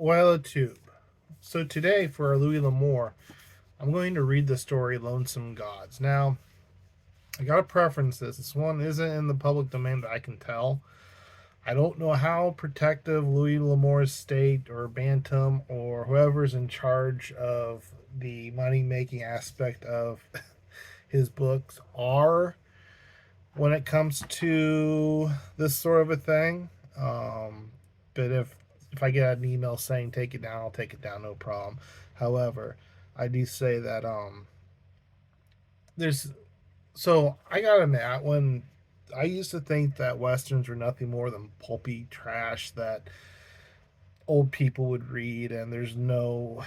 Oil a tube. So today for our Louis L'Amour, I'm going to read the story Lonesome Gods. Now, I gotta preference this. This one isn't in the public domain that I can tell. I don't know how protective Louis L'Amour's state or Bantam or whoever's in charge of the money making aspect of his books are when it comes to this sort of a thing. But if I get an email saying take it down, I'll take it down, no problem. However, I do say that there's so I gotta admit when I used to think that westerns were nothing more than pulpy trash that old people would read, and there's no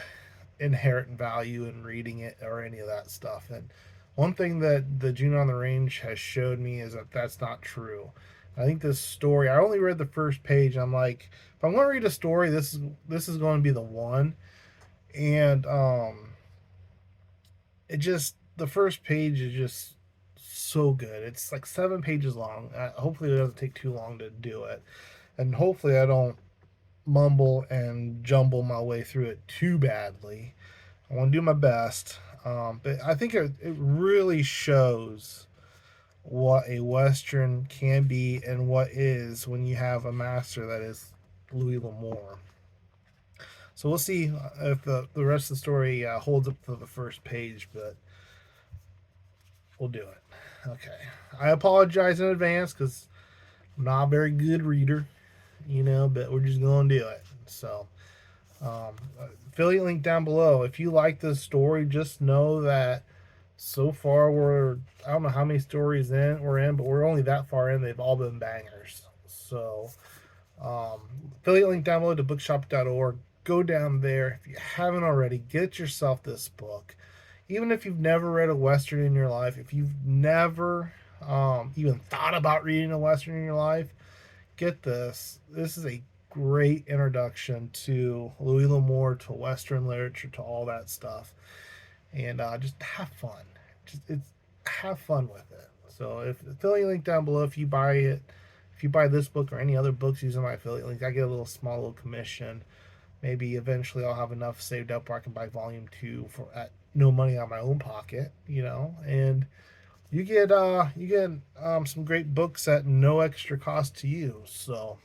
inherent value in reading it or any of that stuff. And one thing that the June on the Range has showed me is that that's not true. I think this story, I only read the first page. I'm like, if I'm going to read a story, this is going to be the one. And it just the first page is just so good. It's like 7 pages long. Hopefully, it doesn't take too long to do it, and hopefully, I don't mumble and jumble my way through it too badly. I want to do my best. But I think it really shows what a Western can be and what is when you have a master that is Louis L'Amour. So we'll see if the rest of the story holds up to the first page, but we'll do it. Okay. I apologize in advance because I'm not a very good reader, but we're just going to do it. So Um, affiliate link down below. If you like this story, just know that so far I don't know how many stories we're in, but we're only that far in. They've all been bangers. So affiliate link down below to bookshop.org. Go down there. If you haven't already, get yourself this book. Even if you've never read a Western in your life, if you've never even thought about reading a Western in your life, get this. This is a great introduction to Louis L'Amour, to Western literature, to all that stuff, and just have fun. It's have fun with it. So if affiliate link down below, if you buy this book or any other books using my affiliate link, I get a little commission. Maybe eventually I'll have enough saved up where I can buy volume two for at no money out of my own pocket, and you get some great books at no extra cost to you. So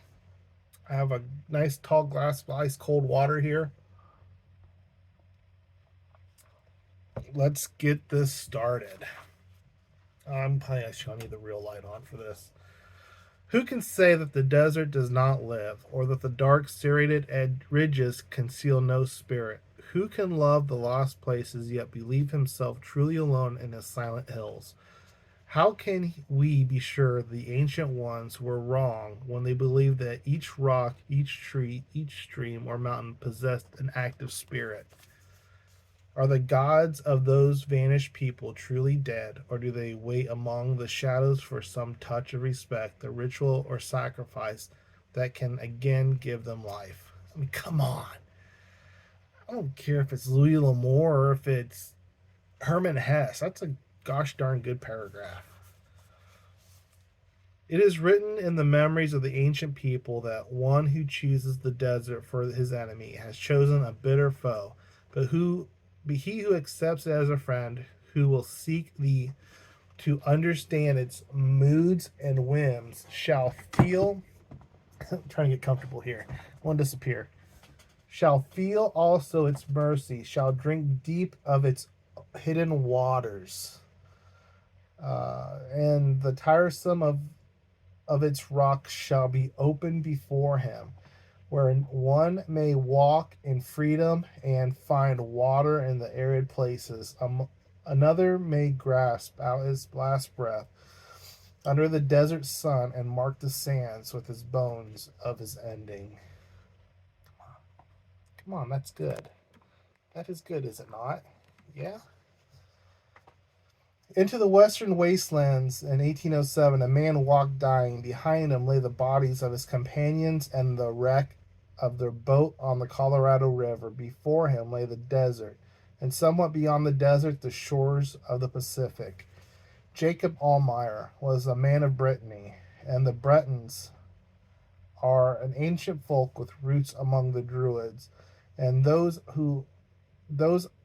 I have a nice tall glass of ice cold water here. Let's get this started. I'm probably actually gonna need the real light on for this. Who can say that the desert does not live, or that the dark serrated ridges conceal no spirit? Who can love the lost places yet believe himself truly alone in his silent hills? How can we be sure the ancient ones were wrong when they believed that each rock, each tree, each stream or mountain possessed an active spirit? Are the gods of those vanished people truly dead, or do they wait among the shadows for some touch of respect, the ritual or sacrifice that can again give them life? I mean, come on. I don't care if it's Louis L'Amour or if it's Herman Hesse. That's a gosh darn good paragraph. It is written in the memories of the ancient people that one who chooses the desert for his enemy has chosen a bitter foe, but he who accepts it as a friend, who will seek to understand its moods and whims, shall feel. I'm trying to get comfortable here. I want to disappear. Shall feel also its mercy. Shall drink deep of its hidden waters. And the tiresome of its rocks shall be open before him, where one may walk in freedom and find water in the arid places. Another may grasp out his last breath under the desert sun and mark the sands with his bones of his ending. Come on, that's good. That is good, is it not? Yeah? Into the western wastelands in 1807, a man walked dying. Behind him lay the bodies of his companions and the wreck of their boat on the Colorado River. Before him lay the desert, and somewhat beyond the desert, the shores of the Pacific. Jacob Almayer was a man of Brittany, and the Bretons are an ancient folk with roots among the Druids, and those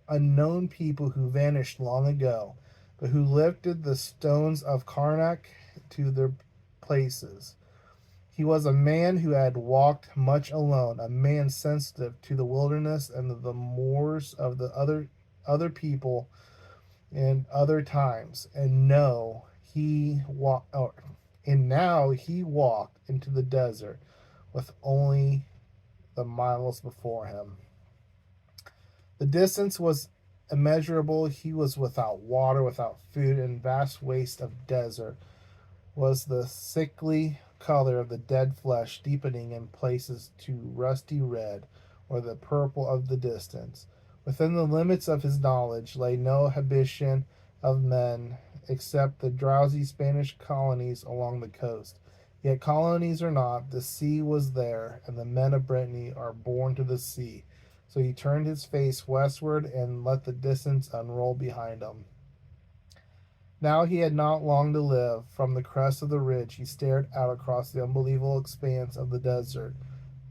unknown people who vanished long ago, but who lifted the stones of Karnak to their places. He was a man who had walked much alone, a man sensitive to the wilderness and the moors of the other people in other times. And now he walked into the desert with only the miles before him. The distance was immeasurable. He was without water, without food, and vast waste of desert was the sickly color of the dead flesh deepening in places to rusty red or the purple of the distance. Within the limits of his knowledge lay no habitation of men except the drowsy Spanish colonies along the coast. Yet colonies or not, the sea was there, and the men of Brittany are born to the sea. So he turned his face westward and let the distance unroll behind him. Now he had not long to live. From the crest of the ridge he stared out across the unbelievable expanse of the desert.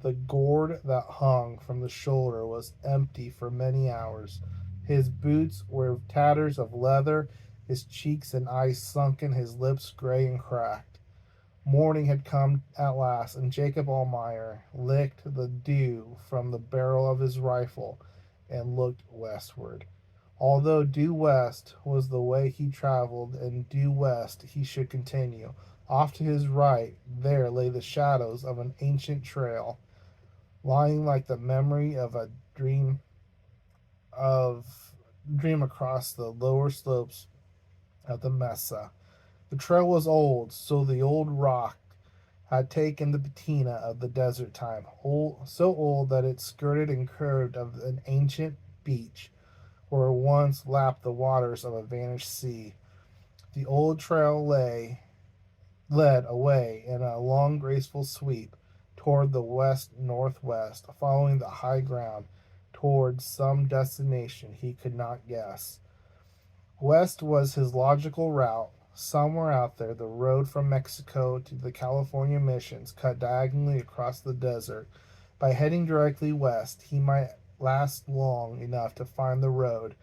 The gourd that hung from the shoulder was empty for many hours. His boots were tatters of leather, his cheeks and eyes sunken, his lips gray and cracked. Morning had come at last, and Jacob Almayer licked the dew from the barrel of his rifle and looked westward. Although due west was the way he traveled, and due west he should continue, off to his right there lay the shadows of an ancient trail, lying like the memory of a dream across the lower slopes of the Mesa. The trail was old, so the old rock had taken the patina of the desert time, so old that it skirted and curved of an ancient beach where once lapped the waters of a vanished sea. The old trail led away in a long graceful sweep toward the west northwest, following the high ground toward some destination he could not guess. West was his logical route. Somewhere out there, the road from Mexico to the California missions cut diagonally across the desert. By heading directly west, he might last long enough to find the road,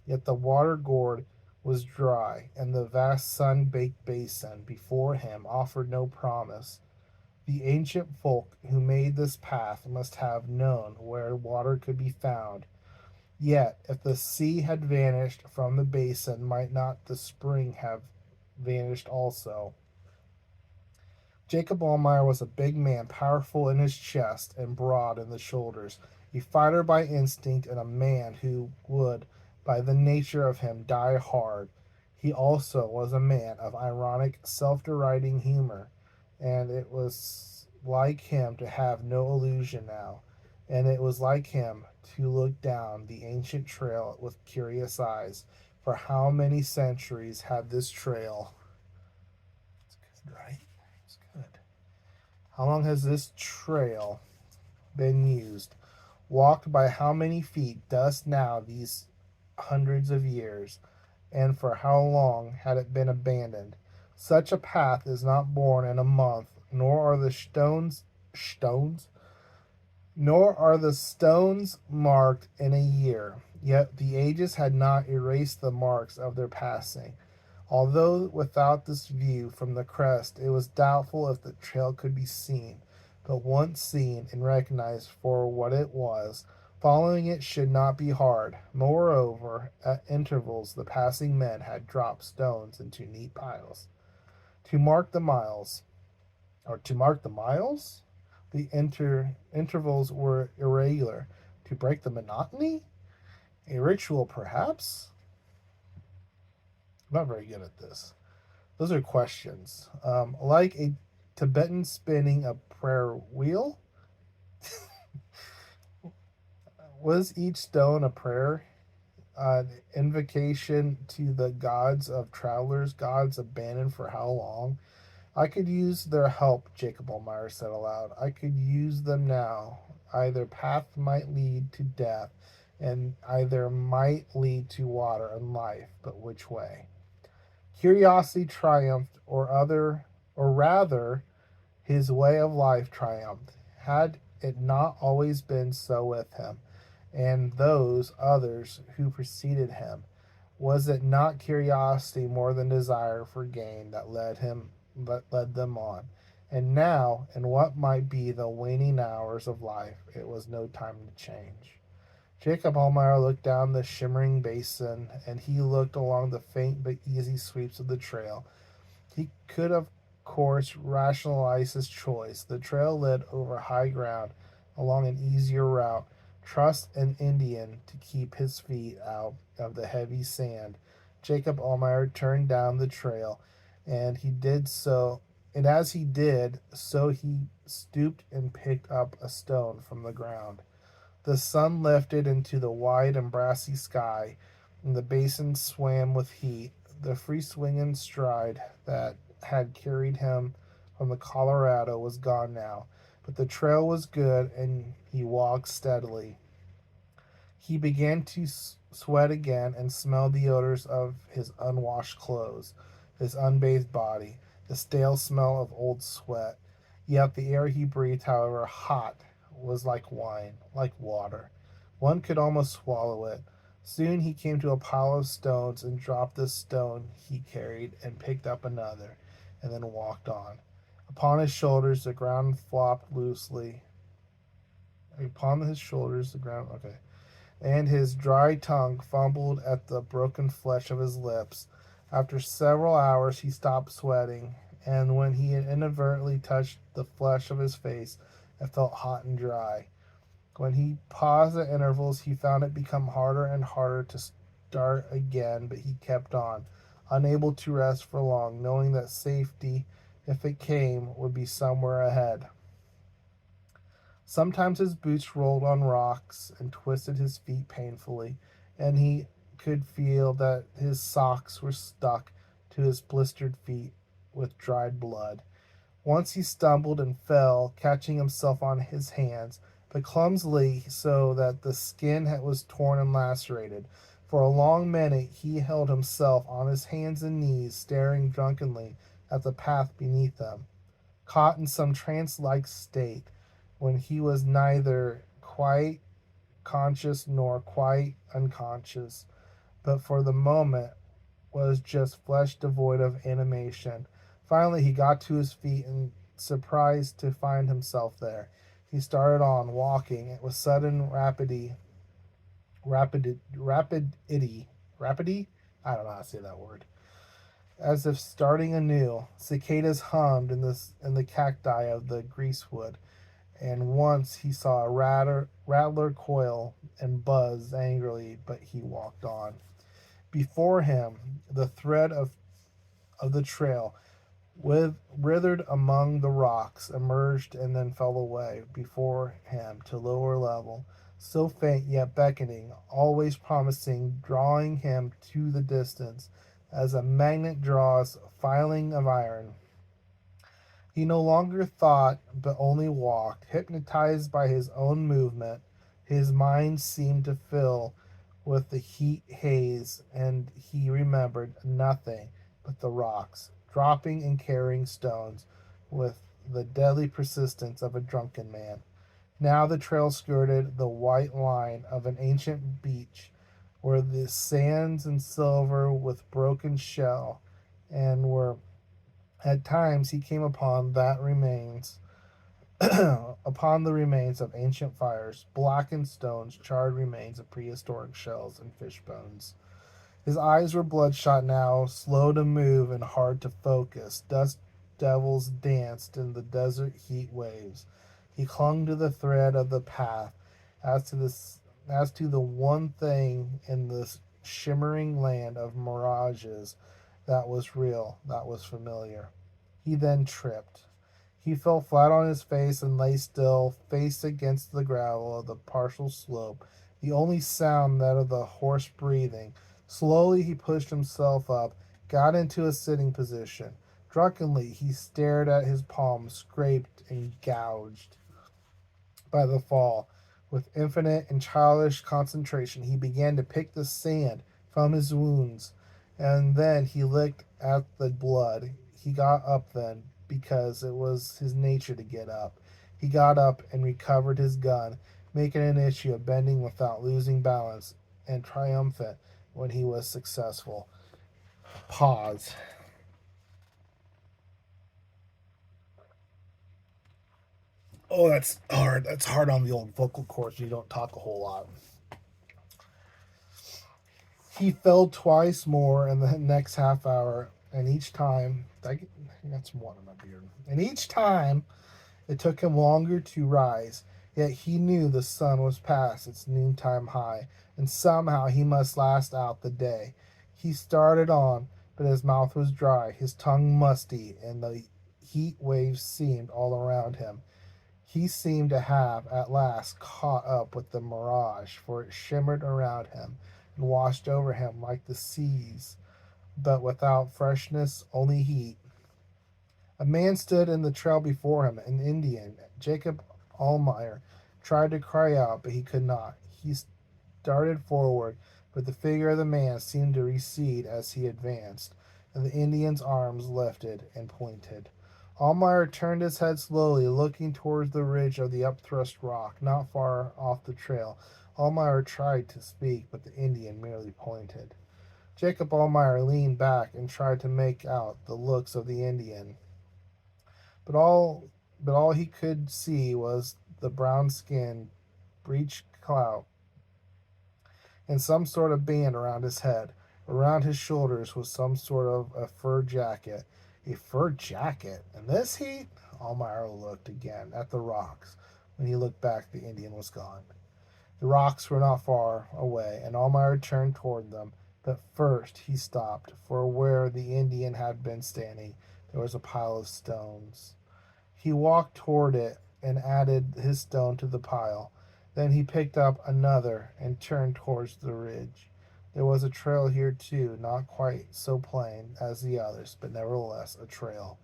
yet the water gourd was dry, and the vast sun baked basin before him offered no promise. The ancient folk who made this path must have known where water could be found. Yet, if the sea had vanished from the basin, might not the spring have vanished also? Jacob Almayer was a big man, powerful in his chest and broad in the shoulders, a fighter by instinct and a man who would, by the nature of him, die hard. He also was a man of ironic, self deriding humor, and it was like him to have no illusion now, and it was like him to look down the ancient trail with curious eyes. For how many centuries had this trail? It's good, right? It's good. How long has this trail been used? Walked by how many feet dust now these hundreds of years? And for how long had it been abandoned? Such a path is not born in a month, nor are the stones, nor are the stones marked in a year. Yet the ages had not erased the marks of their passing. Although without this view from the crest, it was doubtful if the trail could be seen, but once seen and recognized for what it was, following it should not be hard. Moreover, at intervals, the passing men had dropped stones into neat piles. To mark the miles, or to mark the miles, the intervals were irregular. To break the monotony, a ritual perhaps. I'm not very good at this. Those are questions. Like a Tibetan spinning a prayer wheel, was each stone a prayer? An invocation to the gods of travelers, gods abandoned for how long? I could use their help, Jacob Almayer said aloud. I could use them now. Either path might lead to death, and either might lead to water and life, but which way? Curiosity triumphed, or rather, His way of life triumphed. Had it not always been so with him and those others who preceded him? Was it not curiosity more than desire for gain that led them on? And now, in what might be the waning hours of life, it was no time to change. Jacob Almayer looked down the shimmering basin, and he looked along the faint but easy sweeps of the trail. He could, of course, rationalize his choice. The trail led over high ground, along an easier route. Trust an Indian to keep his feet out of the heavy sand. Jacob Almayer turned down the trail, and he did so. And as he did so, he stooped and picked up a stone from the ground. The sun lifted into the wide and brassy sky, and the basin swam with heat. The free swinging stride that had carried him from the Colorado was gone now, but the trail was good, and he walked steadily. He began to sweat again and smelled the odors of his unwashed clothes, his unbathed body, the stale smell of old sweat. Yet the air he breathed, however hot, was like wine, like water. One could almost swallow it. Soon he came to a pile of stones and dropped the stone he carried and picked up another, and then walked on. Upon his shoulders the ground flopped loosely. Upon his shoulders the ground, okay, and his dry tongue fumbled at the broken flesh of his lips. After several hours he stopped sweating, and when he had inadvertently touched the flesh of his face, it felt hot and dry. When he paused at intervals, he found it become harder and harder to start again, but he kept on, unable to rest for long, knowing that safety, if it came, would be somewhere ahead. Sometimes his boots rolled on rocks and twisted his feet painfully, and he could feel that his socks were stuck to his blistered feet with dried blood. Once he stumbled and fell, catching himself on his hands, but clumsily so that the skin was torn and lacerated. For a long minute he held himself on his hands and knees, staring drunkenly at the path beneath him, caught in some trance like state when he was neither quite conscious nor quite unconscious, but for the moment was just flesh devoid of animation. Finally, he got to his feet and surprised to find himself there. He started on, walking with sudden rapidity. I don't know how to say that word. As if starting anew, cicadas hummed in the cacti of the greasewood, and once he saw a rattler coil and buzz angrily, but he walked on. Before him, the thread of the trail, withered among the rocks, emerged and then fell away before him to lower level, so faint yet beckoning, always promising, drawing him to the distance, as a magnet draws filing of iron. He no longer thought, but only walked, hypnotized by his own movement. His mind seemed to fill with the heat haze, and he remembered nothing but the rocks, dropping and carrying stones with the deadly persistence of a drunken man. Now the trail skirted the white line of an ancient beach, where the sands and silver with broken shell, and were at times he came upon that remains upon the remains of ancient fires, blackened stones, charred remains of prehistoric shells and fish bones. His eyes were bloodshot now, slow to move and hard to focus. Dust devils danced in the desert heat waves. He clung to the thread of the path, as to this as to the one thing in this shimmering land of mirages that was real, that was familiar. He then tripped. He fell flat on his face and lay still, face against the gravel of the partial slope, the only sound that of the hoarse breathing. Slowly he pushed himself up, got into a sitting position. Drunkenly he stared at his palms, scraped and gouged by the fall. With infinite and childish concentration he began to pick the sand from his wounds, and then he licked at the blood. He got up then, because it was his nature to get up. He got up and recovered his gun, making an issue of bending without losing balance, and triumphant when he was successful. Pause. Oh, that's hard. That's hard on the old vocal cords. You don't talk a whole lot. He fell twice more in the next half hour, and each time I got some water in my beard. And each time it took him longer to rise. Yet he knew the sun was past its noontime high, and somehow he must last out the day. He started on, but his mouth was dry, his tongue musty, and the heat waves seemed all around him. He seemed to have at last caught up with the mirage, for it shimmered around him and washed over him like the seas, but without freshness, only heat. A man stood in the trail before him, an Indian. Jacob Almayer tried to cry out, but he could not. He started forward, but the figure of the man seemed to recede as he advanced, and the Indian's arms lifted and pointed. Almayer turned his head slowly, looking towards the ridge of the upthrust rock, not far off the trail. Almayer tried to speak, but the Indian merely pointed. Jacob Almayer leaned back and tried to make out the looks of the Indian, but all he could see was the brown skin, breech clout, and some sort of band around his head. Around his shoulders was some sort of a fur jacket. A fur jacket? In this heat? Almayer looked again at the rocks. When he looked back, the Indian was gone. The rocks were not far away, and Almayer turned toward them. But first he stopped, for where the Indian had been standing, there was a pile of stones. He walked toward it and added his stone to the pile. Then he picked up another and turned towards the ridge. There was a trail here too, not quite so plain as the others, but nevertheless a trail.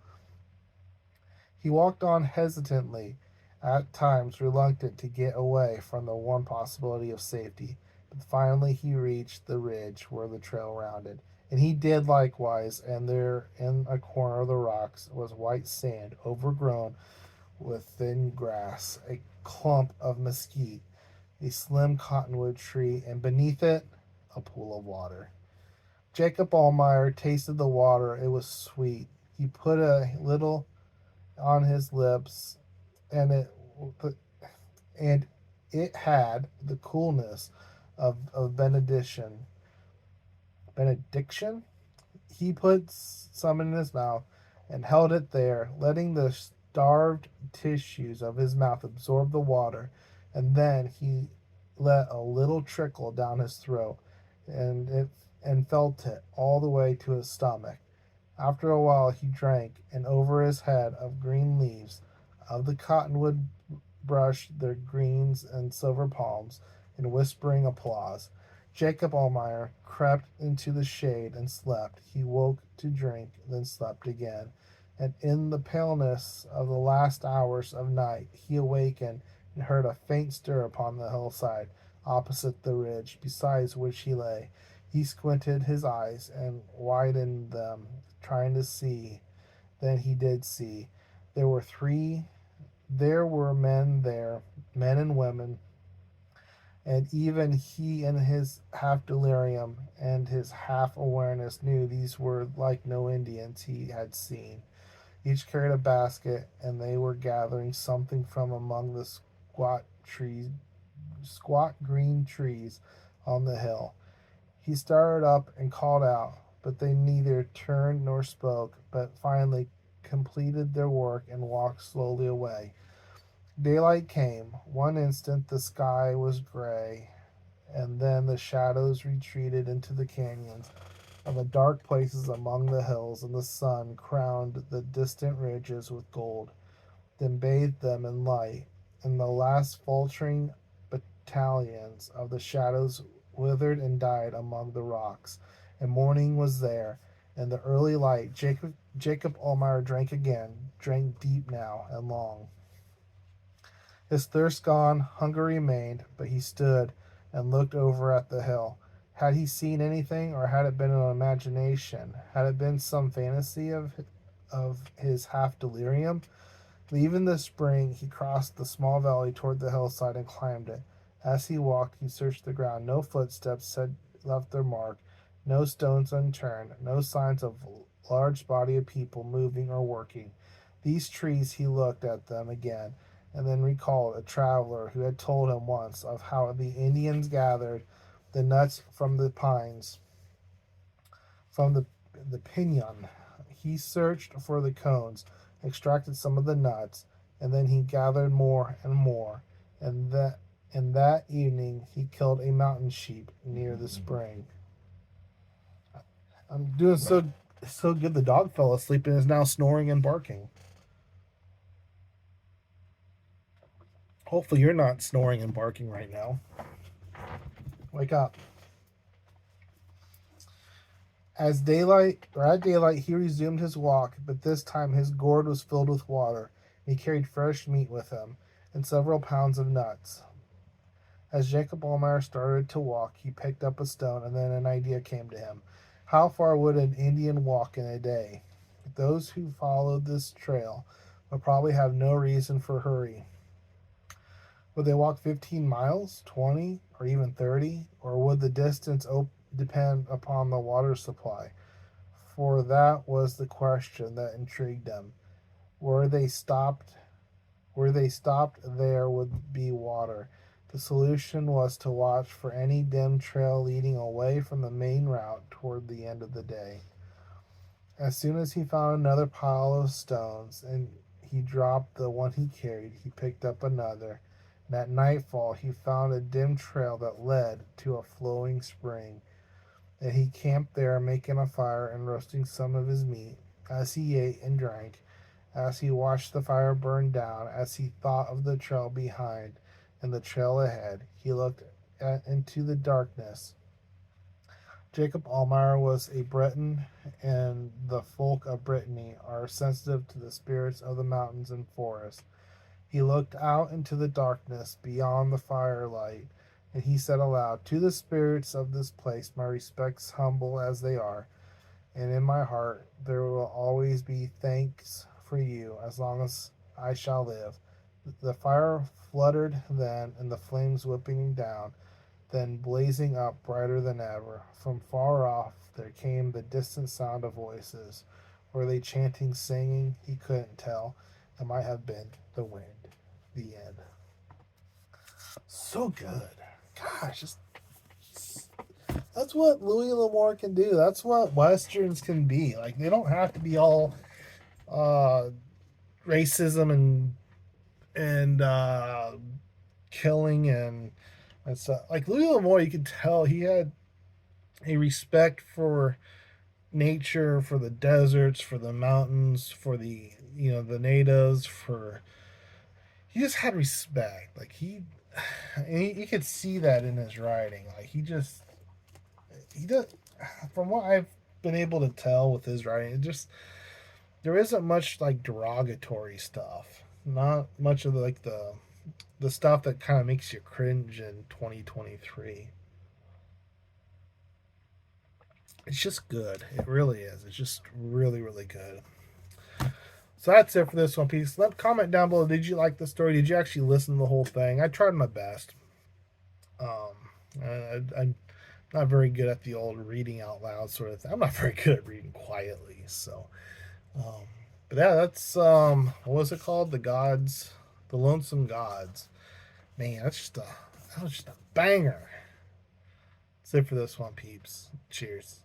He walked on hesitantly, at times reluctant to get away from the one possibility of safety, but finally he reached the ridge where the trail rounded. And he did likewise, and there in a corner of the rocks was white sand overgrown with thin grass, a clump of mesquite, a slim cottonwood tree, and beneath it a pool of water. Jacob Almayer tasted the water. It was sweet. He put a little on his lips, and and it had the coolness of benediction. He put some in his mouth and held it there, letting the starved tissues of his mouth absorb the water, and then he let a little trickle down his throat, and it and felt it all the way to his stomach. After a while he drank, and over his head of green leaves of the cottonwood brushed their greens and silver palms in whispering applause. Jacob Almayer crept into the shade and slept. He woke to drink, then slept again. And in the paleness of the last hours of night, he awakened and heard a faint stir upon the hillside opposite the ridge beside which he lay. He squinted his eyes and widened them, trying to see. Then he did see. There were three there were men there, men and women, and even he in his half delirium and his half awareness knew these were like no Indians he had seen. Each carried a basket, and they were gathering something from among the squat green trees on the hill. He started up and called out, but they neither turned nor spoke, but finally completed their work and walked slowly away. Daylight came. One instant the sky was gray, and then the shadows retreated into the canyons of the dark places among the hills, and the sun crowned the distant ridges with gold, then bathed them in light, and the last faltering battalions of the shadows withered and died among the rocks, and morning was there. In the early light, Jacob Almayer drank again, drank deep now and long. His thirst gone, hunger remained, but he stood and looked over at the hill. Had he seen anything, or had it been an imagination? Had it been some fantasy of his half delirium. Leaving the spring, he crossed the small valley toward the hillside and climbed it. As he walked, he searched the ground. No footsteps had left their mark, no stones unturned, no signs of a large body of people moving or working. These trees, he looked at them again, and then recalled a traveler who had told him once of how the Indians gathered the nuts from the pines, from the pinon. He searched for the cones, extracted some of the nuts, and then he gathered more and more. And that evening he killed a mountain sheep near the spring. I'm doing so good. The dog fell asleep and is now snoring and barking. Hopefully you're not snoring and barking right now. Wake up. At daylight, he resumed his walk, but this time his gourd was filled with water. He carried fresh meat with him, and several pounds of nuts. As Jacob Allmeyer started to walk, he picked up a stone, and then an idea came to him. How far would an Indian walk in a day? Those who followed this trail would probably have no reason for hurry. Would they walk 15 miles, 20, or even 30? Or would the distance depend upon the water supply? For that was the question that intrigued them. Were they stopped? There would be water. The solution was to watch for any dim trail leading away from the main route toward the end of the day. As soon as he found another pile of stones and he dropped the one he carried, he picked up another, and at nightfall he found a dim trail that led to a flowing spring. And he camped there, making a fire and roasting some of his meat. As he ate and drank, as he watched the fire burn down, as he thought of the trail behind and the trail ahead, he looked into the darkness. Jacob Allmeyer was a Breton, and the folk of Brittany are sensitive to the spirits of the mountains and forests. He looked out into the darkness beyond the firelight, and he said aloud, "To the spirits of this place, my respects, humble as they are, and in my heart there will always be thanks for you as long as I shall live." The fire fluttered then, and the flames whipping down, then blazing up brighter than ever. From far off there came the distant sound of voices. Were they chanting, singing? He couldn't tell. It might have been the wind. The end. So good. Gosh, that's what Louis L'Amour can do. That's what westerns can be. Like, they don't have to be all uh, racism and killing and stuff. Like Louis L'Amour, you could tell he had a respect for nature, for the deserts, for the mountains, for the natives. For he just had respect. Like you could see that in his writing. Like he does. From what I've been able to tell with his writing, it just there isn't much like derogatory stuff. Not much of the stuff that kind of makes you cringe in 2023. It's just good. It really is. It's just really, really good. So that's it for this one piece. Let comment down below. Did you like the story? Did you actually listen to the whole thing? I tried my best. I'm not very good at the old reading out loud sort of thing. I'm not very good at reading quietly. So, um, but yeah, that's what was it called? The Lonesome Gods. Man, that was just a banger. That's it for this one, peeps. Cheers.